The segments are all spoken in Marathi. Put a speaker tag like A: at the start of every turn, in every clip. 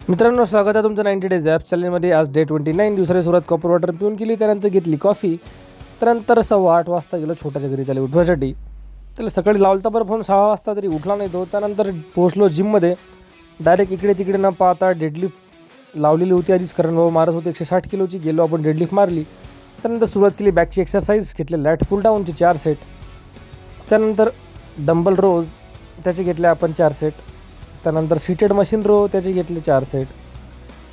A: मित्रांनो, स्वागत आहे तुमचं 90 डेज ॲप चॅनलमध्ये. आज डे 29. दिवसाची सुरुवात कॉपर वॉटर पिऊन केली, त्यानंतर घेतली कॉफी. त्यानंतर 8:15 वाजता गेलो छोट्याच्या घरी त्याला उठवायसाठी. त्याला सकाळी लावला तर बरं फोन 6 वाजता, तरी उठला नाही तो. त्यानंतर पोहोचलो जिममध्ये. डायरेक्ट इकडे तिकडे न पाहता डेडलिफ्ट लावलेली होती आधीच, कारण बाबा मारत होते 160 किलोची. गेलो आपण, डेडलिफ्ट मारली. त्यानंतर सुरुवात केली बॅकची एक्सरसाइज. घेतले लॅट पुल डाऊनचे 4 सेट. त्यानंतर डंबल रोज त्याचे घेतले आपण 4 सेट. त्यानंतर सीटेड मशीन रो त्याचे घेतले 4 सेट.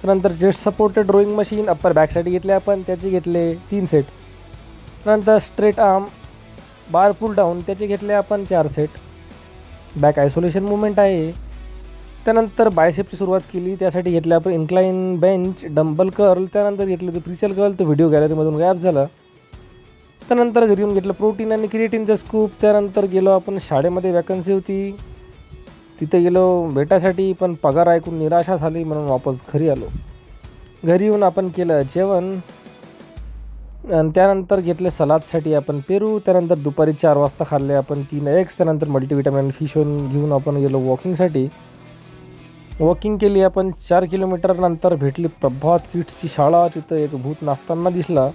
A: त्यानंतर chest supported rowing machine upper बॅकसाठी घेतले आपण, त्याचे घेतले 3 सेट. त्यानंतर straight arm bar pull down त्याचे घेतले आपण 4 सेट. बॅक आयसोलेशन मुवमेंट आहे. त्यानंतर बायसेपची सुरुवात केली, त्यासाठी घेतले आपण इन्क्लाइन बेंच डंबल कर्ल. त्यानंतर घेतले होते प्रिचल कर्ल, तो व्हिडिओ गॅलरीमधून गायब झाला. त्यानंतर घरी येऊन घेतलं प्रोटीन आणि क्रिएटिनचा स्कूप. त्यानंतर गेलो आपण शाळेमध्ये, वॅकन्सी होती तिथे गेलो भेटायसाठी, पण पगार ऐकून निराशा झाली म्हणून वापस घरी आलो. घरी येऊन आपण केलं जेवण आणि त्यानंतर घेतले सलादसाठी आपण पेरू. त्यानंतर दुपारी 4 वाजता खाल्ले आपण 3 एग्स. त्यानंतर मल्टीविटामिन फिश घेऊन आपण गेलो वॉकिंगसाठी. वॉकिंग केली आपण 4 किलोमीटर. नंतर भेटली प्रभात किड्सची शाळा. तिथं एक भूत नाचताना दिसला.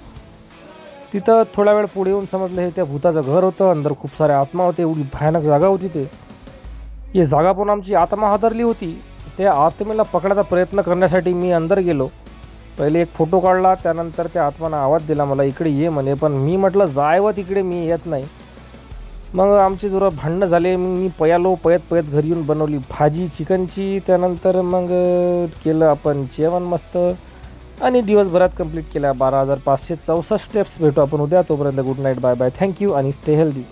A: तिथं थोडा वेळ पुढे येऊन समजलं हे त्या भूताचं घर होतं. अंदर खूप सारे आत्मा होते. एवढी भयानक जागा होती ते. ही जागा पण आमची आत्मा हादरली होती. त्या आत्मेला पकडायचा प्रयत्न करण्यासाठी मी अंदर गेलो. पहिले एक फोटो काढला. त्यानंतर त्या आत्मानं आवाज दिला मला, इकडे ये म्हणे. पण मी म्हटलं जायवं तिकडे, मी येत नाही. मग आमची जरा भांडणं झाले. मग मी पयत घरी येऊन बनवली भाजी चिकनची. त्यानंतर मग केलं आपण जेवण मस्त आणि दिवसभरात कंप्लीट केल्या 12,564 स्टेप्स. भेटू आपण उद्या. तोपर्यंत good night, bye bye, thank you आणि स्टे हेल्दी.